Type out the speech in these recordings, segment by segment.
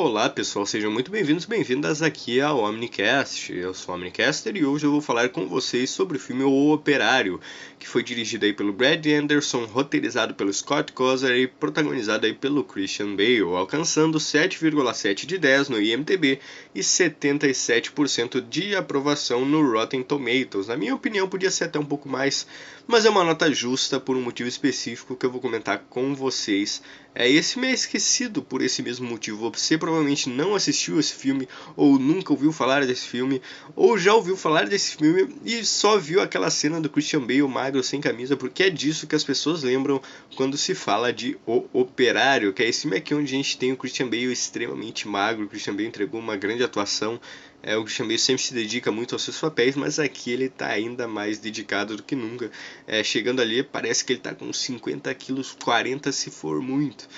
Olá pessoal, sejam muito bem-vindos, bem-vindas aqui ao Omnicast. Eu sou o Omnicaster e hoje eu vou falar com vocês sobre o filme O Operário, que foi dirigido aí pelo Brad Anderson, roteirizado pelo Scott Kozar e protagonizado aí pelo Christian Bale, alcançando 7,7 de 10 no IMDb e 77% de aprovação no Rotten Tomatoes. Na minha opinião podia ser até um pouco mais, mas é uma nota justa por um motivo específico que eu vou comentar com vocês. Esse filme é esquecido por esse mesmo motivo. Você provavelmente não assistiu esse filme, ou nunca ouviu falar desse filme, ou já ouviu falar desse filme e só viu aquela cena do Christian Bale magro sem camisa, porque é disso que as pessoas lembram quando se fala de O Operário, que é esse filme aqui onde a gente tem o Christian Bale extremamente magro. O Christian Bale entregou uma grande atuação. O Christian Bale sempre se dedica muito aos seus papéis, mas aqui ele está ainda mais dedicado do que nunca. Chegando ali, parece que ele está com 50 quilos, 40 se for muito.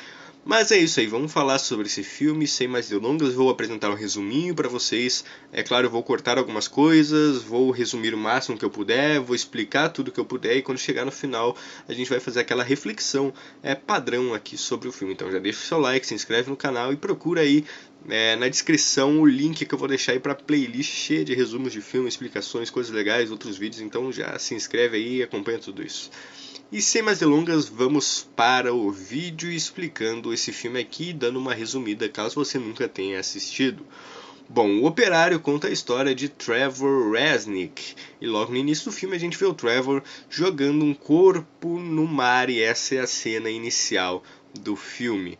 Mas é isso aí, vamos falar sobre esse filme, sem mais delongas. Vou apresentar um resuminho para vocês. É claro, eu vou cortar algumas coisas, vou resumir o máximo que eu puder, vou explicar tudo que eu puder, e quando chegar no final a gente vai fazer aquela reflexão padrão aqui sobre o filme. Então já deixa o seu like, se inscreve no canal e procura aí na descrição o link que eu vou deixar aí para playlist cheia de resumos de filme, explicações, coisas legais, outros vídeos. Então já se inscreve aí e acompanha tudo isso. E sem mais delongas, vamos para o vídeo explicando esse filme aqui, dando uma resumida caso você nunca tenha assistido. Bom, O Operário conta a história de Trevor Resnick, e logo no início do filme a gente vê o Trevor jogando um corpo no mar, e essa é a cena inicial do filme.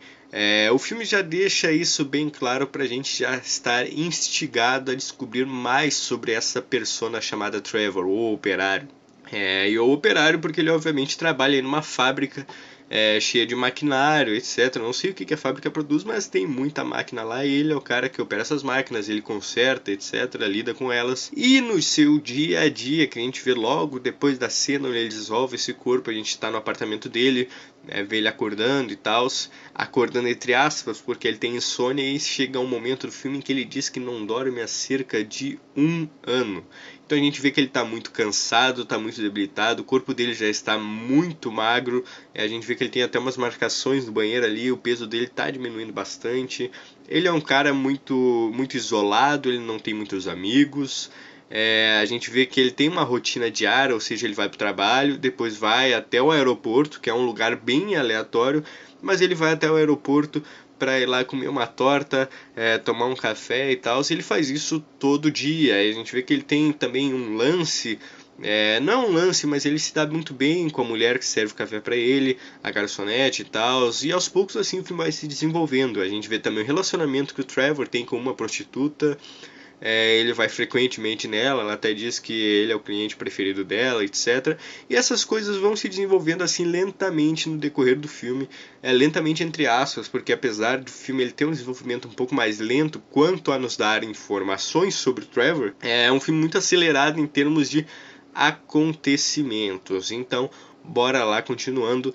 O filme já deixa isso bem claro pra gente já estar instigado a descobrir mais sobre essa persona chamada Trevor, o Operário. E o operário porque ele obviamente trabalha em uma fábrica cheia de maquinário, etc. Não sei o que a fábrica produz, mas tem muita máquina lá e ele é o cara que opera essas máquinas, ele conserta, etc., lida com elas. E no seu dia a dia, que a gente vê logo depois da cena onde ele dissolve esse corpo, a gente está no apartamento dele, vê ele acordando e tal, acordando entre aspas, porque ele tem insônia, e chega um momento do filme em que ele diz que não dorme há cerca de 1 ano. Então a gente vê que ele está muito cansado, está muito debilitado, o corpo dele já está muito magro, a gente vê que ele tem até umas marcações no banheiro ali, o peso dele está diminuindo bastante. Ele é um cara muito isolado, ele não tem muitos amigos. A gente vê que ele tem uma rotina diária, ou seja, ele vai para o trabalho, depois vai até o aeroporto, que é um lugar bem aleatório, mas ele vai até o aeroporto para ir lá comer uma torta, tomar um café e tal. Ele faz isso todo dia. A gente vê que ele tem também um lance, não é um lance, mas ele se dá muito bem com a mulher que serve café para ele, a garçonete e tal. E aos poucos assim o filme vai se desenvolvendo. A gente vê também o relacionamento que o Trevor tem com uma prostituta. Ele vai frequentemente nela, ela até diz que ele é o cliente preferido dela, etc. E essas coisas vão se desenvolvendo assim lentamente no decorrer do filme, lentamente entre aspas, porque apesar do filme ele ter um desenvolvimento um pouco mais lento quanto a nos dar informações sobre o Trevor, é um filme muito acelerado em termos de acontecimentos. Então, bora lá, continuando.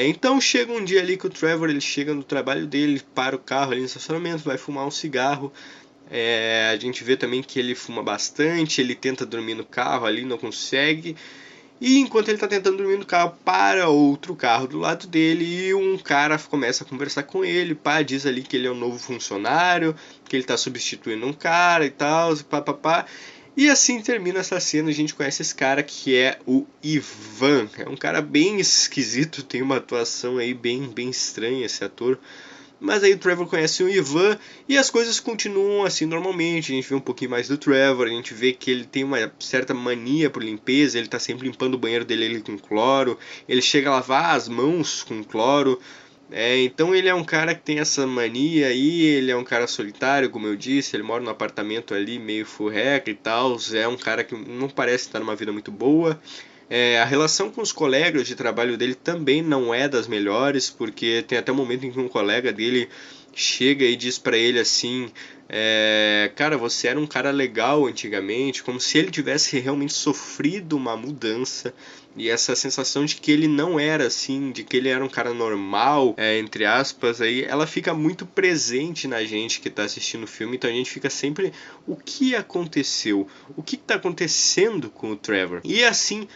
Então chega um dia ali que o Trevor ele chega no trabalho dele, para o carro ali no estacionamento, vai fumar um cigarro. A gente vê também que ele fuma bastante, ele tenta dormir no carro ali, não consegue. E enquanto ele está tentando dormir no carro, para outro carro do lado dele e um cara começa a conversar com ele, diz ali que ele é um novo funcionário, que ele está substituindo um cara e tal, papapá. E assim termina essa cena, a gente conhece esse cara que é o Ivan. É um cara bem esquisito, tem uma atuação aí bem estranha esse ator. Mas aí o Trevor conhece o Ivan e as coisas continuam assim normalmente. A gente vê um pouquinho mais do Trevor, a gente vê que ele tem uma certa mania por limpeza, ele tá sempre limpando o banheiro dele com cloro, ele chega a lavar as mãos com cloro. Então ele é um cara que tem essa mania aí, ele é um cara solitário, como eu disse, ele mora num apartamento ali meio furreca e tal, é um cara que não parece estar numa vida muito boa. A relação com os colegas de trabalho dele também não é das melhores, porque tem até um momento em que um colega dele chega e diz pra ele assim, Cara, você era um cara legal antigamente, como se ele tivesse realmente sofrido uma mudança. E essa sensação de que ele não era assim, de que ele era um cara normal, entre aspas, aí, ela fica muito presente na gente que tá assistindo o filme. Então a gente fica sempre, o que aconteceu? O que tá acontecendo com o Trevor? E assim,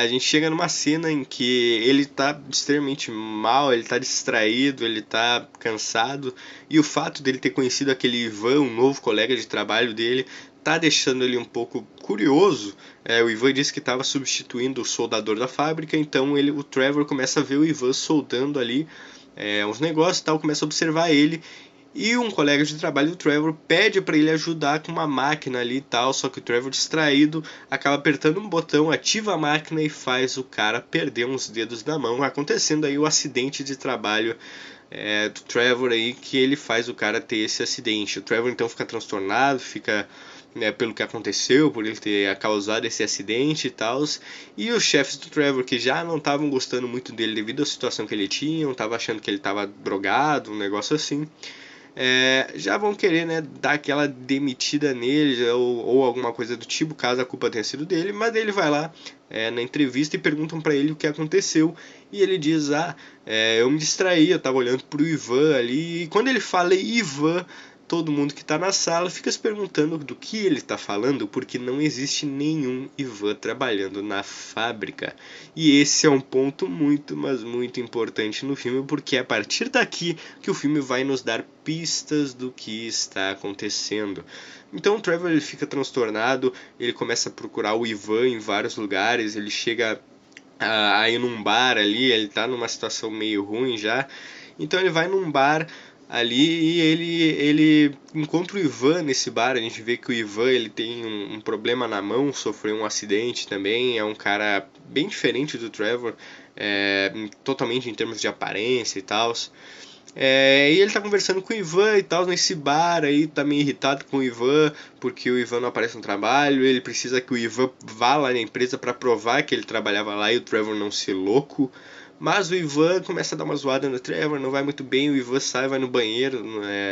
a gente chega numa cena em que ele tá extremamente mal, ele tá distraído, ele tá cansado. E o fato dele ter conhecido aquele Ivan, um novo colega de trabalho dele, tá deixando ele um pouco curioso. O Ivan disse que estava substituindo o soldador da fábrica, então o Trevor começa a ver o Ivan soldando ali uns negócios e tal, começa a observar ele. E um colega de trabalho do Trevor pede para ele ajudar com uma máquina ali e tal, só que o Trevor, distraído, acaba apertando um botão, ativa a máquina e faz o cara perder uns dedos da mão, acontecendo aí o acidente de trabalho do Trevor aí, que ele faz o cara ter esse acidente. O Trevor então fica transtornado, fica pelo que aconteceu, por ele ter causado esse acidente e tal. E os chefes do Trevor, que já não estavam gostando muito dele devido à situação que ele tinha, estavam achando que ele estava drogado, um negócio assim, já vão querer, né, dar aquela demitida nele ou alguma coisa do tipo, caso a culpa tenha sido dele. Mas ele vai lá na entrevista e perguntam para ele o que aconteceu. E ele diz: eu me distraí, eu tava olhando pro Ivan ali. E quando ele fala Ivan, todo mundo que está na sala fica se perguntando do que ele está falando, porque não existe nenhum Ivan trabalhando na fábrica. E esse é um ponto muito, mas muito importante no filme, porque é a partir daqui que o filme vai nos dar pistas do que está acontecendo. Então o Trevor ele fica transtornado, ele começa a procurar o Ivan em vários lugares, ele chega a ir num bar ali, ele está numa situação meio ruim já, então ele vai num bar ali e ele encontra o Ivan nesse bar. A gente vê que o Ivan ele tem um problema na mão, sofreu um acidente também, é um cara bem diferente do Trevor, totalmente em termos de aparência e tal. E ele tá conversando com o Ivan e tal nesse bar aí, tá meio irritado com o Ivan, porque o Ivan não aparece no trabalho, ele precisa que o Ivan vá lá na empresa para provar que ele trabalhava lá e o Trevor não ser louco. Mas o Ivan começa a dar uma zoada no Trevor, não vai muito bem, o Ivan sai, vai no banheiro,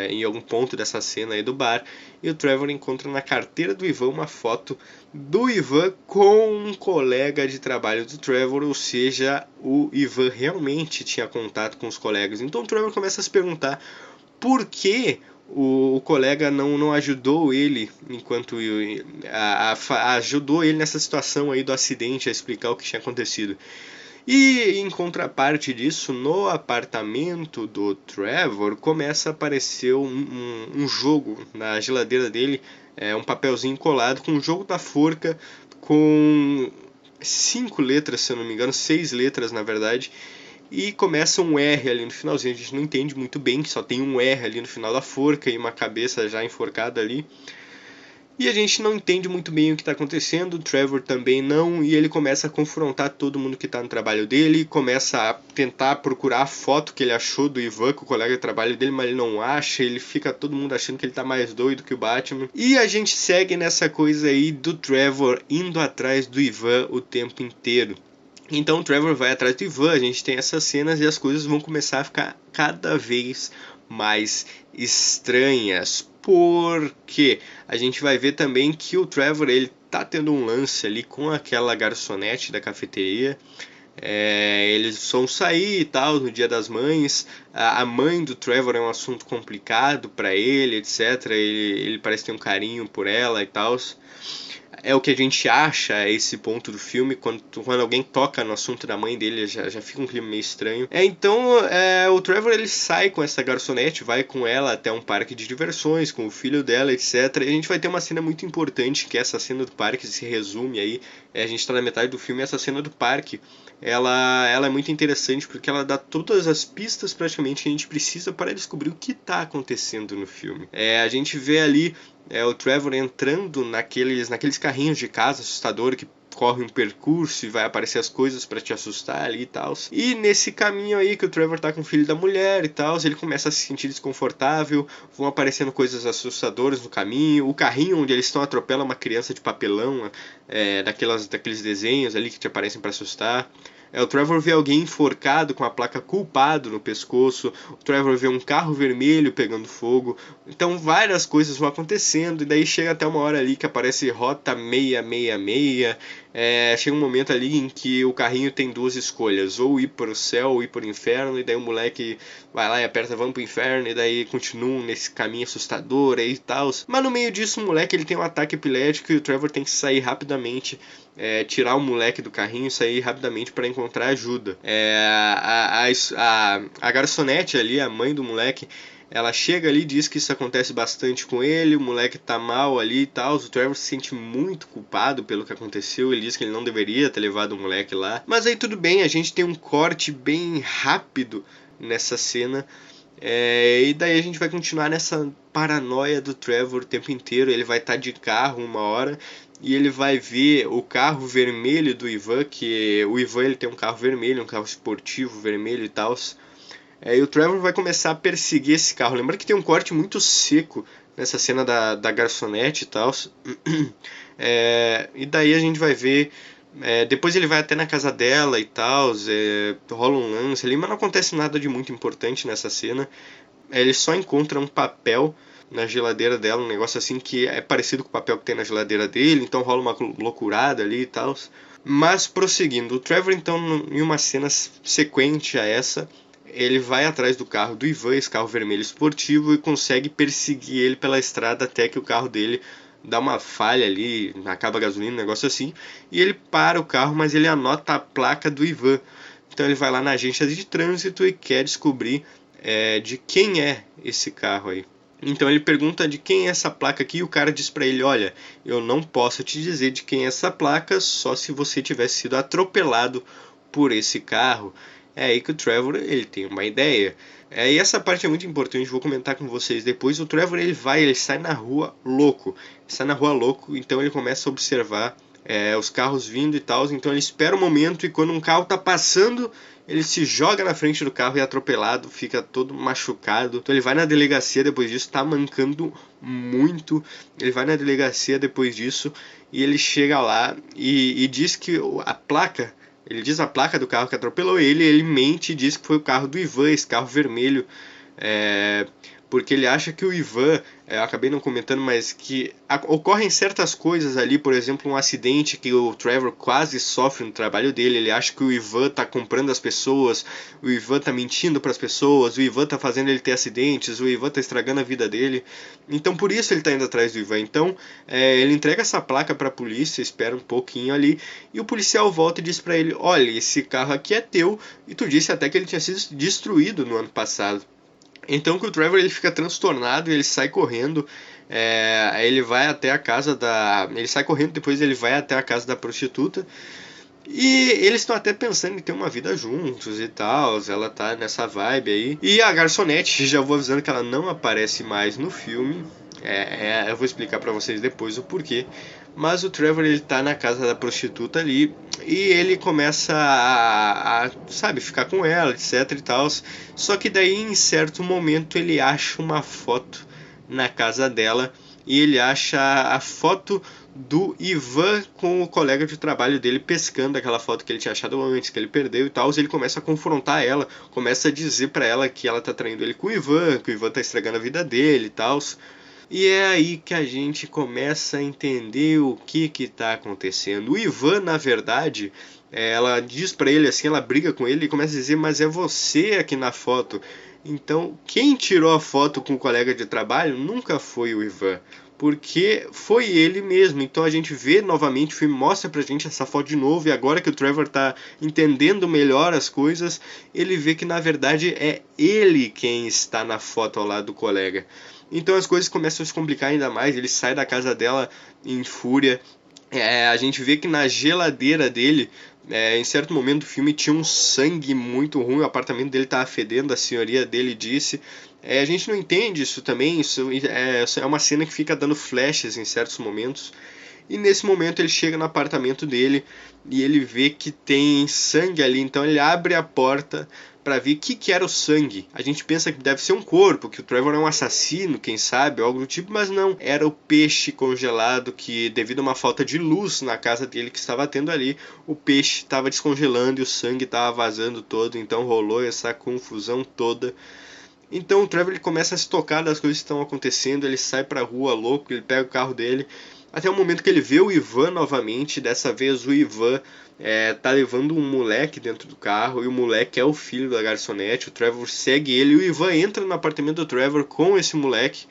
em algum ponto dessa cena aí do bar, e o Trevor encontra na carteira do Ivan uma foto do Ivan com um colega de trabalho do Trevor, ou seja, o Ivan realmente tinha contato com os colegas. Então o Trevor começa a se perguntar por que o colega não ajudou ele enquanto ajudou ele nessa situação aí do acidente, a explicar o que tinha acontecido. E em contraparte disso, no apartamento do Trevor começa a aparecer um jogo na geladeira dele, um papelzinho colado com o jogo da forca, com 5 letras, se eu não me engano, 6 letras na verdade, e começa um R ali no finalzinho. A gente não entende muito bem, que só tem um R ali no final da forca e uma cabeça já enforcada ali. E a gente não entende muito bem o que está acontecendo, o Trevor também não, e ele começa a confrontar todo mundo que está no trabalho dele, começa a tentar procurar a foto que ele achou do Ivan, com o colega de trabalho dele, mas ele não acha, ele fica todo mundo achando que ele está mais doido que o Batman. E a gente segue nessa coisa aí do Trevor indo atrás do Ivan o tempo inteiro. Então o Trevor vai atrás do Ivan, a gente tem essas cenas e as coisas vão começar a ficar cada vez mais estranhas. Porque a gente vai ver também que o Trevor ele tá tendo um lance ali com aquela garçonete da cafeteria. Eles vão sair e tal no Dia das Mães. A mãe do Trevor é um assunto complicado para ele, etc. Ele parece ter um carinho por ela e tal. É o que a gente acha a esse ponto do filme. Quando alguém toca no assunto da mãe dele, já fica um clima meio estranho. Então o Trevor ele sai com essa garçonete, vai com ela até um parque de diversões, com o filho dela, etc. E a gente vai ter uma cena muito importante, que é essa cena do parque, se resume aí. A gente tá na metade do filme, essa cena do parque. Ela é muito interessante porque ela dá todas as pistas praticamente que a gente precisa para descobrir o que está acontecendo no filme. A gente vê ali o Trevor entrando naqueles carrinhos de casa assustador que corre um percurso e vai aparecer as coisas para te assustar ali e tal. E nesse caminho aí que o Trevor tá com o filho da mulher e tal, ele começa a se sentir desconfortável, vão aparecendo coisas assustadoras no caminho. O carrinho onde eles estão atropela uma criança de papelão, daqueles desenhos ali que te aparecem para assustar. O Trevor vê alguém enforcado com a placa culpado no pescoço, o Trevor vê um carro vermelho pegando fogo. Então várias coisas vão acontecendo, e daí chega até uma hora ali que aparece rota 666. Chega um momento ali em que o carrinho tem duas escolhas, ou ir para o céu ou ir para o inferno, e daí o moleque vai lá e aperta vamos pro inferno, e daí continuam nesse caminho assustador aí e tal. Mas no meio disso o moleque ele tem um ataque epilético e o Trevor tem que sair rapidamente, tirar o moleque do carrinho e sair rapidamente para encontrar ajuda. A garçonete ali, a mãe do moleque, ela chega ali e diz que isso acontece bastante com ele, o moleque tá mal ali e tal, o Trevor se sente muito culpado pelo que aconteceu, ele diz que ele não deveria ter levado o moleque lá. Mas aí tudo bem, a gente tem um corte bem rápido nessa cena, e daí a gente vai continuar nessa paranoia do Trevor o tempo inteiro. Ele vai estar de carro uma hora e ele vai ver o carro vermelho do Ivan, que o Ivan ele tem um carro vermelho, um carro esportivo vermelho e tal. E o Trevor vai começar a perseguir esse carro. Lembra que tem um corte muito seco nessa cena da garçonete e tal. E daí a gente vai ver. Depois ele vai até na casa dela e tal. Rola um lance ali, mas não acontece nada de muito importante nessa cena. Ele só encontra um papel na geladeira dela, um negócio assim que é parecido com o papel que tem na geladeira dele. Então rola uma loucurada ali e tal. Mas prosseguindo, o Trevor então, em uma cena sequente a essa, ele vai atrás do carro do Ivan, esse carro vermelho esportivo, e consegue perseguir ele pela estrada até que o carro dele dá uma falha ali, acaba a gasolina, um negócio assim, e ele para o carro, mas ele anota a placa do Ivan. Então ele vai lá na agência de trânsito e quer descobrir de quem é esse carro aí. Então ele pergunta de quem é essa placa aqui, e o cara diz pra ele: olha, eu não posso te dizer de quem é essa placa, só se você tivesse sido atropelado por esse carro. É aí que o Trevor ele tem uma ideia. E essa parte é muito importante, vou comentar com vocês depois. O Trevor ele sai na rua louco. Então ele começa a observar os carros vindo e tal. Então ele espera um momento, e quando um carro tá passando, ele se joga na frente do carro e é atropelado, fica todo machucado. Então ele vai na delegacia depois disso, tá mancando muito. Ele vai na delegacia depois disso e ele chega lá e diz que a placa... Ele diz a placa do carro que atropelou ele mente e diz que foi o carro do Ivan, esse carro vermelho, porque ele acha que o Ivan, eu acabei não comentando, mas que ocorrem certas coisas ali, por exemplo, um acidente que o Trevor quase sofre no trabalho dele. Ele acha que o Ivan está comprando as pessoas, o Ivan está mentindo para as pessoas, o Ivan está fazendo ele ter acidentes, o Ivan está estragando a vida dele. Então por isso ele está indo atrás do Ivan. Então ele entrega essa placa para a polícia, espera um pouquinho ali, e o policial volta e diz para ele: olha, esse carro aqui é teu, e tu disse até que ele tinha sido destruído no ano passado. Então que o Trevor ele fica transtornado e ele sai correndo. Ele vai até a casa ele sai correndo, depois ele vai até a casa da prostituta. E eles estão até pensando em ter uma vida juntos e tal. Ela tá nessa vibe aí. E a garçonete, já vou avisando que ela não aparece mais no filme. Eu vou explicar pra vocês depois o porquê. Mas o Trevor ele tá na casa da prostituta ali e ele começa sabe, ficar com ela, etc e tal. Só que daí em certo momento ele acha uma foto na casa dela e ele acha a foto do Ivan com o colega de trabalho dele pescando aquela foto que ele tinha achado antes, que ele perdeu e tal. Ele começa a confrontar ela, começa a dizer pra ela que ela tá traindo ele com o Ivan, que o Ivan tá estragando a vida dele e tal. E é aí que a gente começa a entender o que está acontecendo. O Ivan, na verdade, ela diz para ele assim, ela briga com ele e começa a dizer: mas é você aqui na foto. Então, quem tirou a foto com o colega de trabalho nunca foi o Ivan, porque foi ele mesmo. Então a gente vê novamente, o filme mostra pra gente essa foto de novo, e agora que o Trevor tá entendendo melhor as coisas, ele vê que na verdade é ele quem está na foto ao lado do colega. Então as coisas começam a se complicar ainda mais. Ele sai da casa dela em fúria. A gente vê que na geladeira dele, em certo momento do filme, tinha um sangue muito ruim. O apartamento dele estava fedendo, a senhoria dele disse. A gente não entende isso também. Isso é uma cena que fica dando flashes em certos momentos. E nesse momento ele chega no apartamento dele e ele vê que tem sangue ali, então ele abre a porta para ver o que era o sangue. A gente pensa que deve ser um corpo, que o Trevor é um assassino, quem sabe, algo do tipo, mas não. Era o peixe congelado que, devido a uma falta de luz na casa dele que estava tendo ali, o peixe estava descongelando e o sangue estava vazando todo, então rolou essa confusão toda. Então o Trevor ele começa a se tocar das coisas que estão acontecendo, ele sai pra rua louco, ele pega o carro dele, até o momento que ele vê o Ivan novamente. Dessa vez o Ivan tá levando um moleque dentro do carro, e o moleque é o filho da garçonete. O Trevor segue ele, e o Ivan entra no apartamento do Trevor com esse moleque.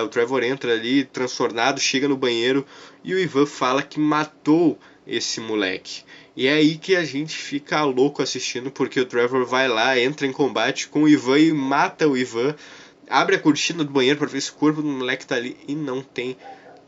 O Trevor entra ali transtornado, chega no banheiro, e o Ivan fala que matou esse moleque. E é aí que a gente fica louco assistindo, porque o Trevor vai lá, entra em combate com o Ivan e mata o Ivan, abre a cortina do banheiro para ver se o corpo do moleque tá ali, e não tem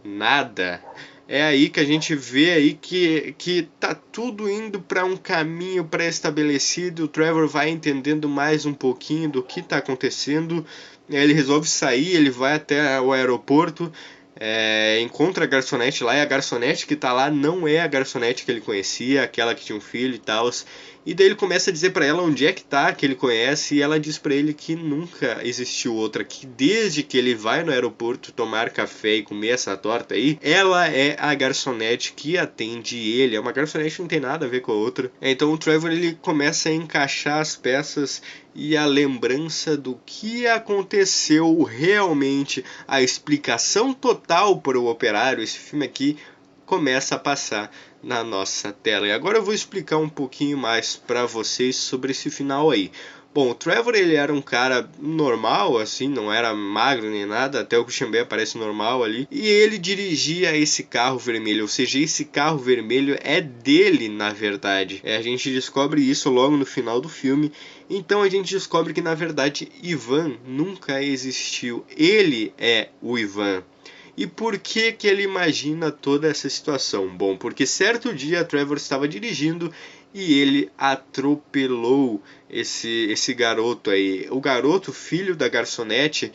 nada. É aí que a gente vê aí que tá tudo indo para um caminho pré-estabelecido. O Trevor vai entendendo mais um pouquinho do que tá acontecendo. Ele resolve sair, ele vai até o aeroporto, encontra a garçonete lá, e a garçonete que tá lá não é a garçonete que ele conhecia, aquela que tinha um filho e tal. E daí ele começa a dizer pra ela onde é que tá, que ele conhece, e ela diz pra ele que nunca existiu outra, que desde que ele vai no aeroporto tomar café e comer essa torta aí, ela é a garçonete que atende ele. É uma garçonete que não tem nada a ver com a outra. Então o Trevor ele começa a encaixar as peças, e a lembrança do que aconteceu realmente, a explicação total para o operário, esse filme aqui começa a passar na nossa tela. E agora eu vou explicar um pouquinho mais para vocês sobre esse final aí. Bom, o Trevor ele era um cara normal, assim, não era magro nem nada, até o Christian Bale parece normal ali. E ele dirigia esse carro vermelho, ou seja, esse carro vermelho é dele na verdade. A gente descobre isso logo no final do filme. Então a gente descobre que na verdade Ivan nunca existiu, ele é o Ivan. E por que que ele imagina toda essa situação? Bom, porque certo dia Trevor estava dirigindo e ele atropelou esse garoto aí. O garoto, filho da garçonete,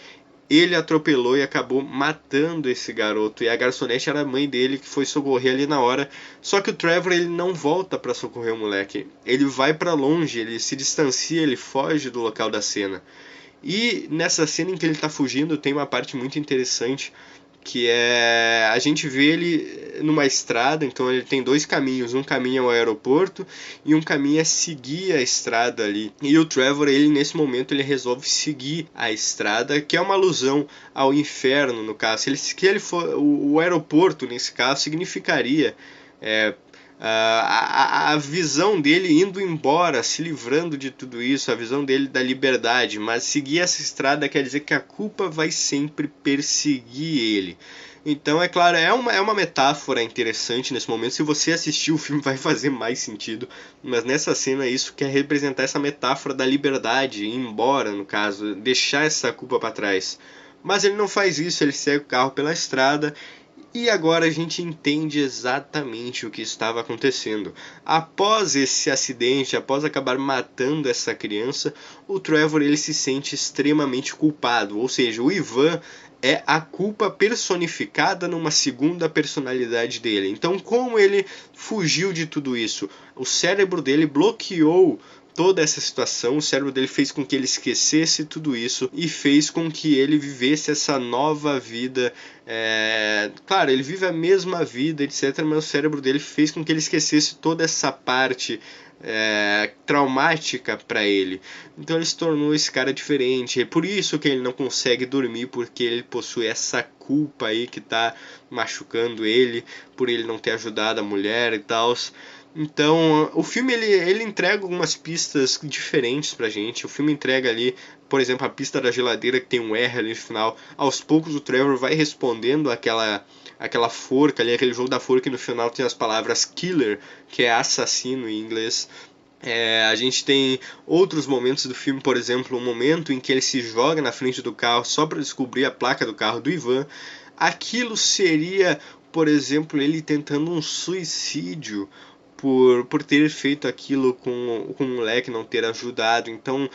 ele atropelou e acabou matando esse garoto. E a garçonete era a mãe dele, que foi socorrer ali na hora. Só que o Trevor ele não volta para socorrer o moleque. Ele vai para longe, ele se distancia, ele foge do local da cena. E nessa cena em que ele está fugindo tem uma parte muito interessante, que é a gente vê ele numa estrada. Então ele tem dois caminhos, um caminho é o aeroporto e um caminho é seguir a estrada ali. E o Trevor, ele nesse momento ele resolve seguir a estrada, que é uma alusão ao inferno no caso. Se ele for o aeroporto nesse caso significaria a visão dele indo embora, se livrando de tudo isso, a visão dele da liberdade. Mas seguir essa estrada quer dizer que a culpa vai sempre perseguir ele. Então, é claro, é uma metáfora interessante nesse momento. Se você assistir o filme vai fazer mais sentido, mas nessa cena isso quer representar essa metáfora da liberdade, ir embora, no caso, deixar essa culpa para trás. Mas ele não faz isso, ele segue o carro pela estrada. E agora a gente entende exatamente o que estava acontecendo. Após esse acidente, após acabar matando essa criança, o Trevor ele se sente extremamente culpado. Ou seja, o Ivan é a culpa personificada numa segunda personalidade dele. Então, como ele fugiu de tudo isso? O cérebro dele bloqueou toda essa situação. O cérebro dele fez com que ele esquecesse tudo isso e fez com que ele vivesse essa nova vida. Claro, ele vive a mesma vida, etc., mas o cérebro dele fez com que ele esquecesse toda essa parte traumática para ele. Então ele se tornou esse cara diferente. É por isso que ele não consegue dormir, porque ele possui essa culpa aí que tá machucando ele, por ele não ter ajudado a mulher e tal. Então, o filme ele entrega algumas pistas diferentes pra gente. O filme entrega ali, por exemplo, a pista da geladeira que tem um R ali no final. Aos poucos o Trevor vai respondendo aquela forca ali, aquele jogo da forca, e no final tem as palavras killer, que é assassino em inglês. A gente tem outros momentos do filme, por exemplo, um momento em que ele se joga na frente do carro só para descobrir a placa do carro do Ivan. Aquilo seria, por exemplo, ele tentando um suicídio por ter feito aquilo com o moleque, não ter ajudado. Então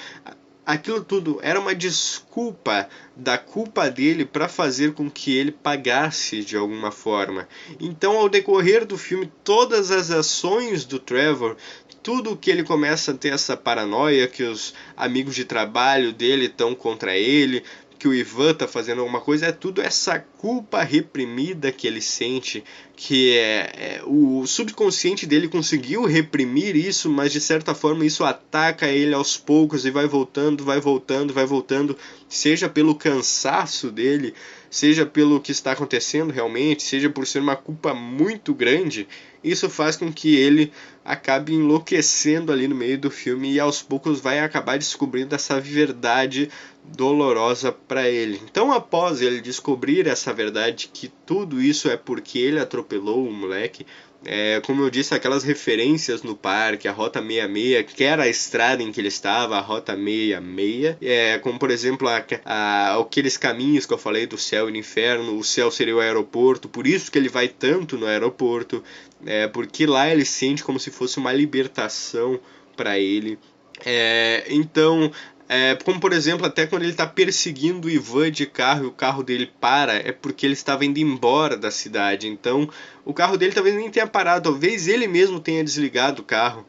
aquilo tudo era uma desculpa da culpa dele para fazer com que ele pagasse de alguma forma. Então, ao decorrer do filme, todas as ações do Trevor, tudo que ele começa a ter essa paranoia que os amigos de trabalho dele estão contra ele, que o Ivan tá fazendo alguma coisa, é tudo essa culpa reprimida que ele sente, que o subconsciente dele conseguiu reprimir isso, mas de certa forma isso ataca ele aos poucos e vai voltando, seja pelo cansaço dele, seja pelo que está acontecendo realmente, seja por ser uma culpa muito grande. Isso faz com que ele acabe enlouquecendo ali no meio do filme e aos poucos vai acabar descobrindo essa verdade dolorosa para ele. Então, após ele descobrir essa verdade, que tudo isso é porque ele atropelou o moleque, como eu disse, aquelas referências no parque, a Rota 66, que era a estrada em que ele estava, a Rota 66, como por exemplo aqueles caminhos que eu falei do céu e do inferno, o céu seria o aeroporto, por isso que ele vai tanto no aeroporto, porque lá ele sente como se fosse uma libertação para ele. Então, como por exemplo, até quando ele está perseguindo o Ivan de carro e o carro dele para, é porque ele estava indo embora da cidade. Então, o carro dele talvez nem tenha parado, talvez ele mesmo tenha desligado o carro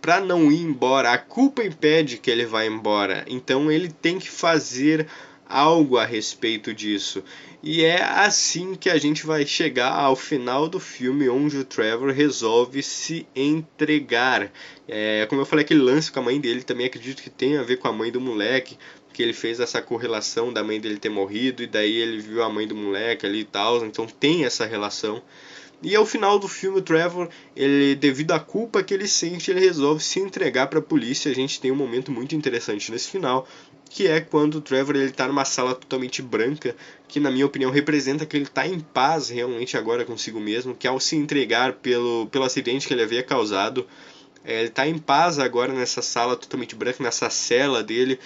para não ir embora. A culpa impede que ele vá embora, então ele tem que fazer algo a respeito disso. E é assim que a gente vai chegar ao final do filme, onde o Trevor resolve se entregar. Como eu falei, aquele lance com a mãe dele também acredito que tem a ver com a mãe do moleque, que ele fez essa correlação da mãe dele ter morrido e daí ele viu a mãe do moleque ali e tal, então tem essa relação. E ao final do filme, o Trevor, devido à culpa que ele sente, ele resolve se entregar para a polícia. A gente tem um momento muito interessante nesse final, que é quando o Trevor está numa sala totalmente branca, que na minha opinião representa que ele está em paz realmente agora consigo mesmo, que ao se entregar pelo acidente que ele havia causado, ele está em paz agora nessa sala totalmente branca, nessa cela dele.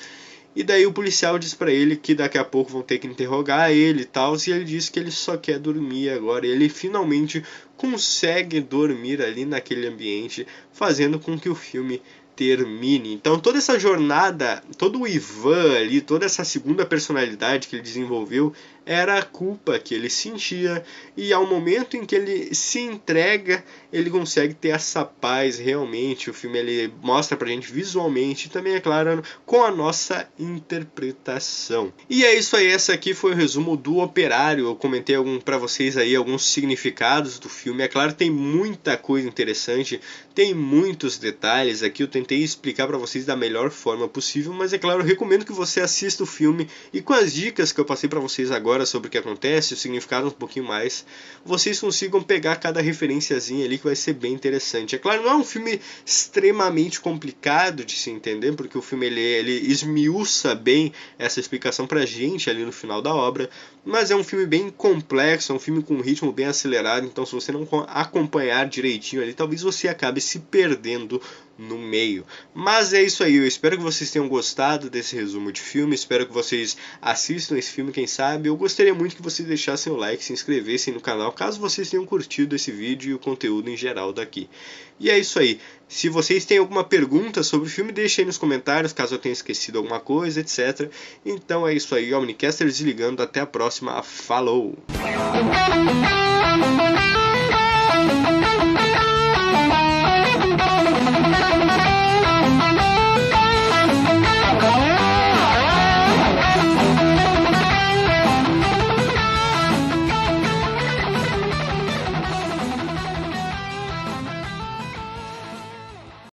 E daí o policial diz pra ele que daqui a pouco vão ter que interrogar ele e tal, e ele diz que ele só quer dormir agora. E ele finalmente consegue dormir ali naquele ambiente, fazendo com que o filme termine. Então toda essa jornada, todo o Ivan ali, toda essa segunda personalidade que ele desenvolveu, era a culpa que ele sentia, e ao momento em que ele se entrega, ele consegue ter essa paz realmente. O filme ele mostra pra gente visualmente e também, é claro, com a nossa interpretação. E é isso aí, essa aqui foi o resumo do Operário. Eu comentei pra vocês aí alguns significados do filme. É claro, tem muita coisa interessante, tem muitos detalhes aqui, eu tentei explicar pra vocês da melhor forma possível, mas é claro, eu recomendo que você assista o filme e com as dicas que eu passei pra vocês agora sobre o que acontece, o significado um pouquinho mais, vocês consigam pegar cada referenciazinha ali que vai ser bem interessante. É claro, não é um filme extremamente complicado de se entender, porque o filme ele esmiuça bem essa explicação pra gente ali no final da obra, mas é um filme bem complexo, é um filme com um ritmo bem acelerado, então se você não acompanhar direitinho ali, talvez você acabe se perdendo no meio. Mas é isso aí, eu espero que vocês tenham gostado desse resumo de filme, espero que vocês assistam esse filme, quem sabe. Eu gostaria muito que vocês deixassem o like, se inscrevessem no canal, caso vocês tenham curtido esse vídeo e o conteúdo em geral daqui. E é isso aí, se vocês têm alguma pergunta sobre o filme, deixem aí nos comentários, caso eu tenha esquecido alguma coisa, etc. Então é isso aí, Omnicaster desligando, até a próxima, falou!